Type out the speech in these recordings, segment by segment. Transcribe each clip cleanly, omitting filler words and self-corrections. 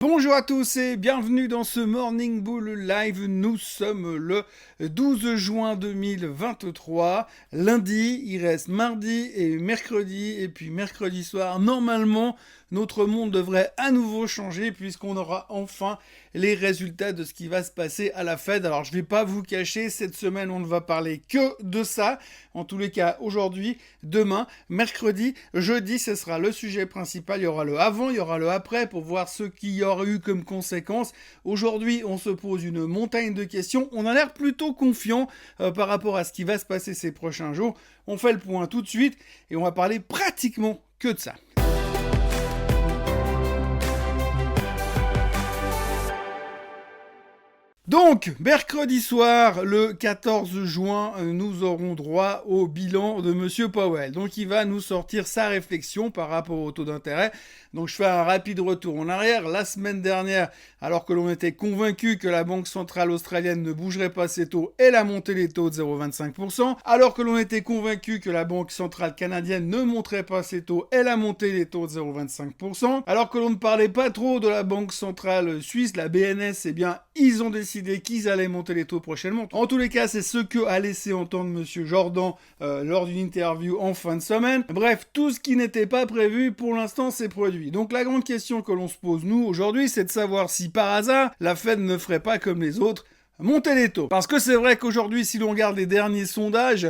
Bonjour à tous et bienvenue dans ce Morning Bull Live. Nous sommes le 12 juin 2023. Lundi, il reste mardi et mercredi. Et puis mercredi soir, normalement, notre monde devrait à nouveau changer puisqu'on aura enfin les résultats de ce qui va se passer à la Fed. Alors je ne vais pas vous cacher, cette semaine on ne va parler que de ça. En tous les cas, aujourd'hui, demain, mercredi, jeudi, ce sera le sujet principal. Il y aura le avant, il y aura le après pour voir ce qu'il y aura eu comme conséquence. Aujourd'hui, on se pose une montagne de questions. On a l'air plutôt confiant par rapport à ce qui va se passer ces prochains jours. On fait le point tout de suite et on va parler pratiquement que de ça. Donc, mercredi soir, le 14 juin, nous aurons droit au bilan de Monsieur Powell. Donc, il va nous sortir sa réflexion par rapport au taux d'intérêt. Donc, je fais un rapide retour en arrière. La semaine dernière, alors que l'on était convaincu que la Banque centrale australienne ne bougerait pas ses taux, elle a monté les taux de 0,25%. Alors que l'on était convaincu que la Banque centrale canadienne ne monterait pas ses taux, elle a monté les taux de 0,25%. Alors que l'on ne parlait pas trop de la Banque centrale suisse, la BNS, eh bien, ils ont décidé qu'ils allaient monter les taux prochainement. En tous les cas, c'est ce que a laissé entendre Monsieur Jordan lors d'une interview en fin de semaine. Bref, tout ce qui n'était pas prévu, pour l'instant, c'est produit. Donc la grande question que l'on se pose, nous, aujourd'hui, c'est de savoir si par hasard, la Fed ne ferait pas comme les autres, monter les taux. Parce que c'est vrai qu'aujourd'hui, si l'on regarde les derniers sondages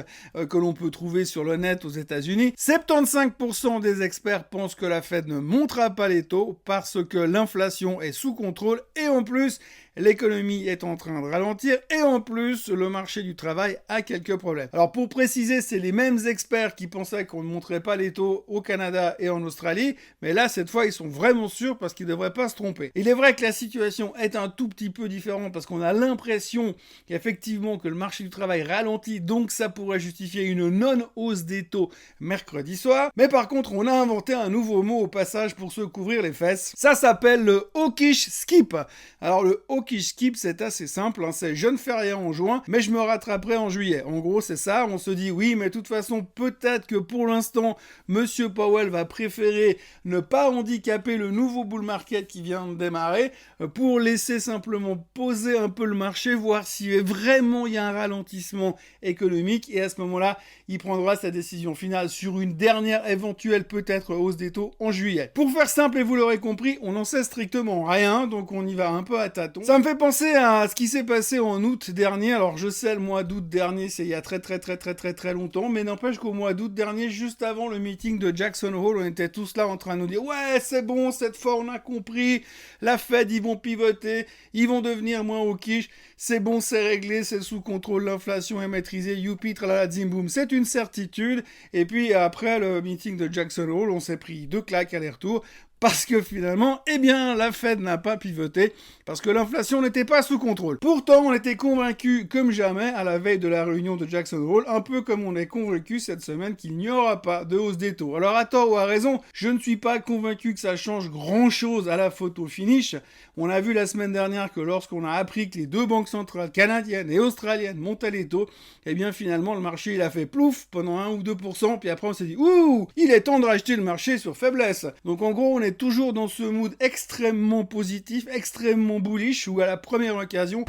que l'on peut trouver sur le net aux États-Unis, 75% des experts pensent que la Fed ne montera pas les taux parce que l'inflation est sous contrôle et en plus, l'économie est en train de ralentir et en plus, le marché du travail a quelques problèmes. Alors pour préciser, c'est les mêmes experts qui pensaient qu'on ne montrait pas les taux au Canada et en Australie, mais là, cette fois, ils sont vraiment sûrs parce qu'ils ne devraient pas se tromper. Il est vrai que la situation est un tout petit peu différente parce qu'on a l'impression qu'effectivement que le marché du travail ralentit, donc ça pourrait justifier une non-hausse des taux mercredi soir. Mais par contre, on a inventé un nouveau mot au passage pour se couvrir les fesses. Ça s'appelle le hawkish skip. Alors le hawkish skip, c'est assez simple, hein, c'est je ne fais rien en juin, mais je me rattraperai en juillet. En gros, c'est ça, on se dit oui, mais de toute façon, peut-être que pour l'instant, Monsieur Powell va préférer ne pas handicaper le nouveau bull market qui vient de démarrer pour laisser simplement poser un peu le marché, voir si vraiment il y a un ralentissement économique et à ce moment-là, il prendra sa décision finale sur une dernière éventuelle peut-être hausse des taux en juillet. Pour faire simple, et vous l'aurez compris, on n'en sait strictement rien, donc on y va un peu à tâtons. Ça me fait penser à ce qui s'est passé en août dernier. Alors je sais, le mois d'août dernier, c'est il y a très longtemps, mais n'empêche qu'au mois d'août dernier, juste avant le meeting de Jackson Hole, on était tous là en train de nous dire « Ouais, c'est bon, cette fois on a compris, la Fed, ils vont pivoter, ils vont devenir moins hawkish, c'est bon, c'est réglé, c'est sous contrôle, l'inflation est maîtrisée, youpi, tralala, zim boum, c'est une certitude. » Et puis après le meeting de Jackson Hole, on s'est pris 2 claques aller-retour. Parce que finalement, eh bien, la Fed n'a pas pivoté, parce que l'inflation n'était pas sous contrôle. Pourtant, on était convaincus comme jamais à la veille de la réunion de Jackson Hole, un peu comme on est convaincu cette semaine qu'il n'y aura pas de hausse des taux. Alors à tort ou à raison, je ne suis pas convaincu que ça change grand-chose à la photo finish. On a vu la semaine dernière que lorsqu'on a appris que les deux banques centrales canadiennes et australiennes montaient les taux, eh bien finalement le marché il a fait plouf pendant 1 ou 2%, puis après on s'est dit « Ouh, il est temps de racheter le marché sur faiblesse ». Donc en gros, on est toujours dans ce mood extrêmement positif, extrêmement bullish, où à la première occasion...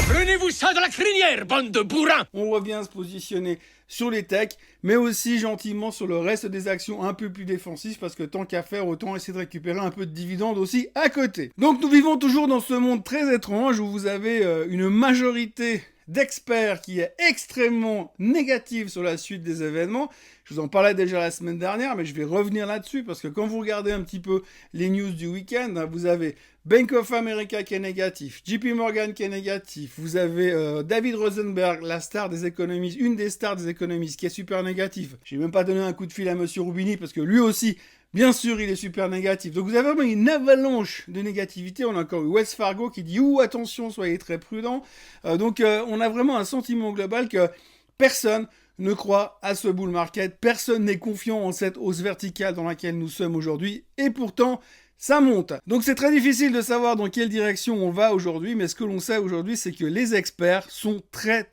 Prenez-vous ça de la crinière, bande de bourrins! On revient se positionner sur les techs, mais aussi gentiment sur le reste des actions un peu plus défensives, parce que tant qu'à faire, autant essayer de récupérer un peu de dividendes aussi à côté. Donc nous vivons toujours dans ce monde très étrange, où vous avez une majorité d'experts qui est extrêmement négative sur la suite des événements. Je vous en parlais déjà la semaine dernière, mais je vais revenir là-dessus, parce que quand vous regardez un petit peu les news du week-end, vous avez Bank of America qui est négatif, JP Morgan qui est négatif, vous avez David Rosenberg, la star des économistes, une des stars des économistes, qui est super négatif. J'ai même pas donné un coup de fil à Monsieur Roubini, parce que lui aussi, bien sûr, il est super négatif. Donc vous avez vraiment une avalanche de négativité. On a encore eu Wells Fargo qui dit « Ouh, attention, soyez très prudents ». Donc on a vraiment un sentiment global que personne ne croit à ce bull market. Personne n'est confiant en cette hausse verticale dans laquelle nous sommes aujourd'hui. Et pourtant, ça monte. Donc c'est très difficile de savoir dans quelle direction on va aujourd'hui, mais ce que l'on sait aujourd'hui, c'est que les experts sont très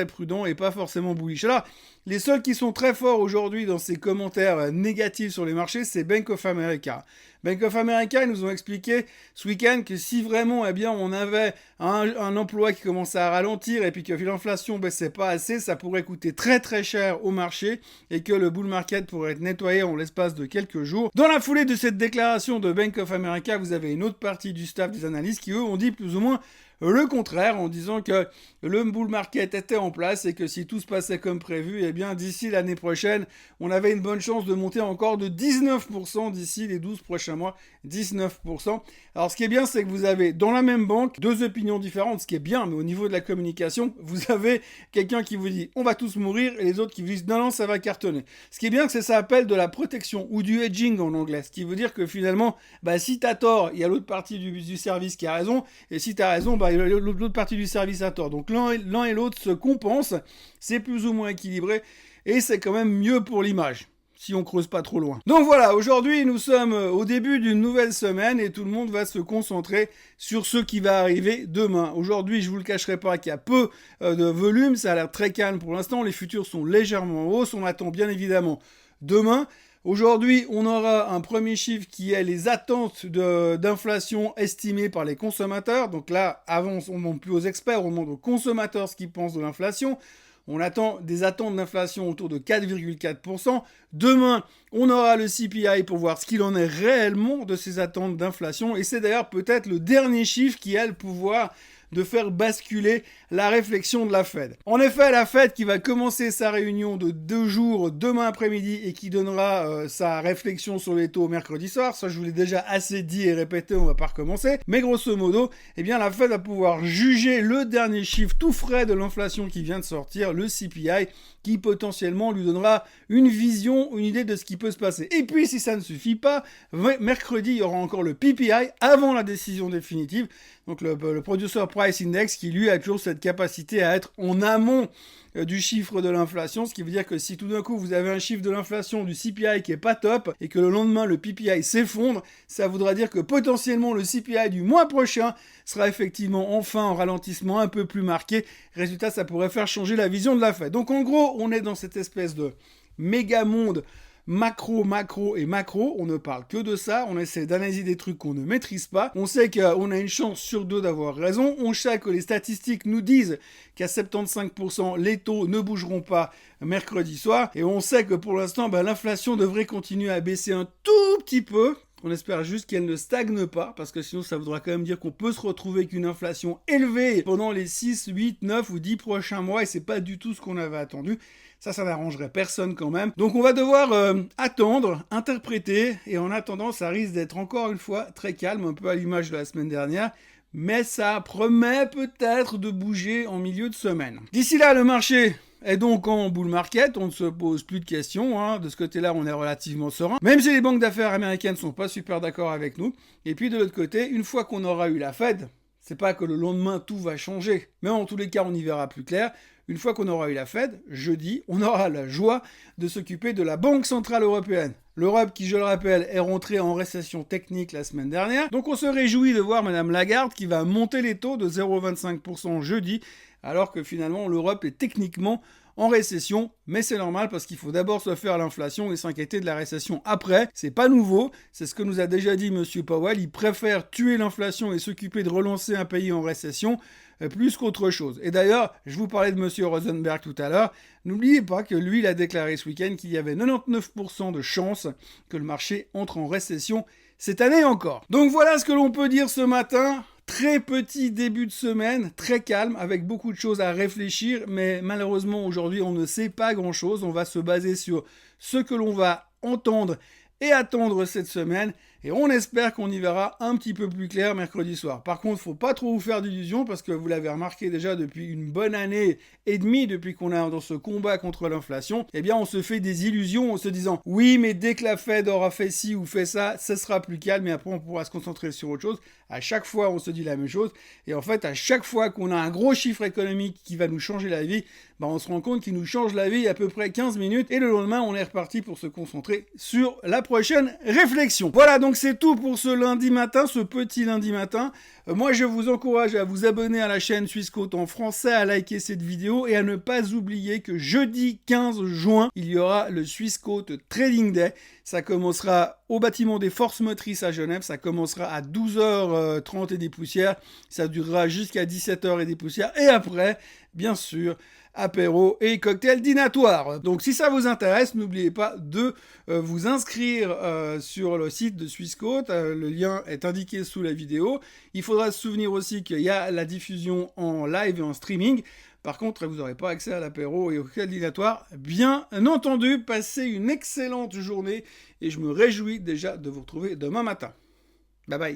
prudents et pas forcément bullish. Alors, Les seuls qui sont très forts aujourd'hui dans ces commentaires négatifs sur les marchés, c'est Bank of America. Bank of America, ils nous ont expliqué ce week-end que si vraiment, on avait un emploi qui commençait à ralentir et puis que l'inflation baissait pas assez, ça pourrait coûter très très cher au marché et que le bull market pourrait être nettoyé en l'espace de quelques jours. Dans la foulée de cette déclaration de Bank of America, vous avez une autre partie du staff des analystes qui, eux, ont dit plus ou moins le contraire, en disant que le bull market était en place et que si tout se passait comme prévu, d'ici l'année prochaine, on avait une bonne chance de monter encore de 19% d'ici les 12 prochains mois. 19%. Alors, ce qui est bien, c'est que vous avez dans la même banque deux opinions différentes, ce qui est bien, mais au niveau de la communication, vous avez quelqu'un qui vous dit « on va tous mourir » et les autres qui vous disent « non, ça va cartonner ». Ce qui est bien, c'est que ça s'appelle de la protection ou du hedging en anglais, ce qui veut dire que finalement, si t'as tort, il y a l'autre partie du service qui a raison, et si t'as raison, l'autre partie du service a tort. Donc l'un et l'autre se compensent, c'est plus ou moins équilibré, et c'est quand même mieux pour l'image, si on creuse pas trop loin. Donc voilà, aujourd'hui nous sommes au début d'une nouvelle semaine, et tout le monde va se concentrer sur ce qui va arriver demain. Aujourd'hui, je vous le cacherai pas qu'il y a peu de volume, ça a l'air très calme pour l'instant, les futurs sont légèrement en hausse, on attend bien évidemment demain. Aujourd'hui, on aura un premier chiffre qui est les attentes d'inflation estimées par les consommateurs. Donc là, avant, on ne demande plus aux experts, on demande aux consommateurs ce qu'ils pensent de l'inflation. On attend des attentes d'inflation autour de 4,4%. Demain, on aura le CPI pour voir ce qu'il en est réellement de ces attentes d'inflation. Et c'est d'ailleurs peut-être le dernier chiffre qui a le pouvoir de faire basculer la réflexion de la Fed. En effet, la Fed qui va commencer sa réunion de 2 jours demain après-midi et qui donnera sa réflexion sur les taux mercredi soir, ça je vous l'ai déjà assez dit et répété, on va pas recommencer, mais grosso modo, la Fed va pouvoir juger le dernier chiffre tout frais de l'inflation qui vient de sortir, le CPI, qui potentiellement lui donnera une vision, une idée de ce qui peut se passer. Et puis si ça ne suffit pas, mercredi il y aura encore le PPI avant la décision définitive, donc le Producer Price Index qui lui a toujours cette capacité à être en amont du chiffre de l'inflation, ce qui veut dire que si tout d'un coup vous avez un chiffre de l'inflation du CPI qui est pas top et que le lendemain le PPI s'effondre, ça voudra dire que potentiellement le CPI du mois prochain sera effectivement enfin en ralentissement un peu plus marqué. Résultat, ça pourrait faire changer la vision de la Fed. Donc en gros, on est dans cette espèce de méga monde macro, macro et macro, on ne parle que de ça, on essaie d'analyser des trucs qu'on ne maîtrise pas, on sait qu'on a une chance sur 2 d'avoir raison, on sait que les statistiques nous disent qu'à 75% les taux ne bougeront pas mercredi soir, et on sait que pour l'instant l'inflation devrait continuer à baisser un tout petit peu. On espère juste qu'elle ne stagne pas, parce que sinon ça voudra quand même dire qu'on peut se retrouver avec une inflation élevée pendant les 6, 8, 9 ou 10 prochains mois, et c'est pas du tout ce qu'on avait attendu. Ça n'arrangerait personne quand même. Donc on va devoir attendre, interpréter, et en attendant, ça risque d'être encore une fois très calme, un peu à l'image de la semaine dernière, mais ça promet peut-être de bouger en milieu de semaine. D'ici là, le marché est donc en bull market, on ne se pose plus de questions, de ce côté-là on est relativement serein, même si les banques d'affaires américaines ne sont pas super d'accord avec nous, et puis de l'autre côté, une fois qu'on aura eu la Fed, c'est pas que le lendemain tout va changer, mais en tous les cas on y verra plus clair. Une fois qu'on aura eu la Fed, jeudi, on aura la joie de s'occuper de la Banque Centrale Européenne. L'Europe qui, je le rappelle, est rentrée en récession technique la semaine dernière. Donc on se réjouit de voir Madame Lagarde qui va monter les taux de 0,25% jeudi, alors que finalement l'Europe est techniquement en récession, mais c'est normal parce qu'il faut d'abord se faire l'inflation et s'inquiéter de la récession après. C'est pas nouveau, c'est ce que nous a déjà dit Monsieur Powell, il préfère tuer l'inflation et s'occuper de relancer un pays en récession plus qu'autre chose. Et d'ailleurs, je vous parlais de Monsieur Rosenberg tout à l'heure, n'oubliez pas que lui, il a déclaré ce week-end qu'il y avait 99% de chances que le marché entre en récession cette année encore. Donc voilà ce que l'on peut dire ce matin. Très petit début de semaine, très calme, avec beaucoup de choses à réfléchir, mais malheureusement aujourd'hui on ne sait pas grand-chose. On va se baser sur ce que l'on va entendre et attendre cette semaine, et on espère qu'on y verra un petit peu plus clair mercredi soir. Par contre, faut pas trop vous faire d'illusions, parce que vous l'avez remarqué déjà depuis une bonne année et demie, depuis qu'on est dans ce combat contre l'inflation, on se fait des illusions en se disant « Oui, mais dès que la Fed aura fait ci ou fait ça, ça sera plus calme, et après on pourra se concentrer sur autre chose. » À chaque fois, on se dit la même chose, et en fait, à chaque fois qu'on a un gros chiffre économique qui va nous changer la vie, on se rend compte qu'il nous change la vie à peu près 15 minutes, et le lendemain, on est reparti pour se concentrer sur la prochaine réflexion. Voilà, donc donc c'est tout pour ce lundi matin, ce petit lundi matin. Moi je vous encourage à vous abonner à la chaîne Swissquote en français, à liker cette vidéo et à ne pas oublier que jeudi 15 juin, il y aura le Swissquote Trading Day. Ça commencera au bâtiment des Forces Motrices à Genève, ça commencera à 12h30 et des poussières, ça durera jusqu'à 17h et des poussières, et après, bien sûr, apéro et cocktail dînatoire. Donc si ça vous intéresse, n'oubliez pas de vous inscrire sur le site de Swissquote, le lien est indiqué sous la vidéo. Il faudra se souvenir aussi qu'il y a la diffusion en live et en streaming. Par contre, vous n'aurez pas accès à l'apéro et au cocktail dînatoire. Bien entendu, passez une excellente journée et je me réjouis déjà de vous retrouver demain matin. Bye bye.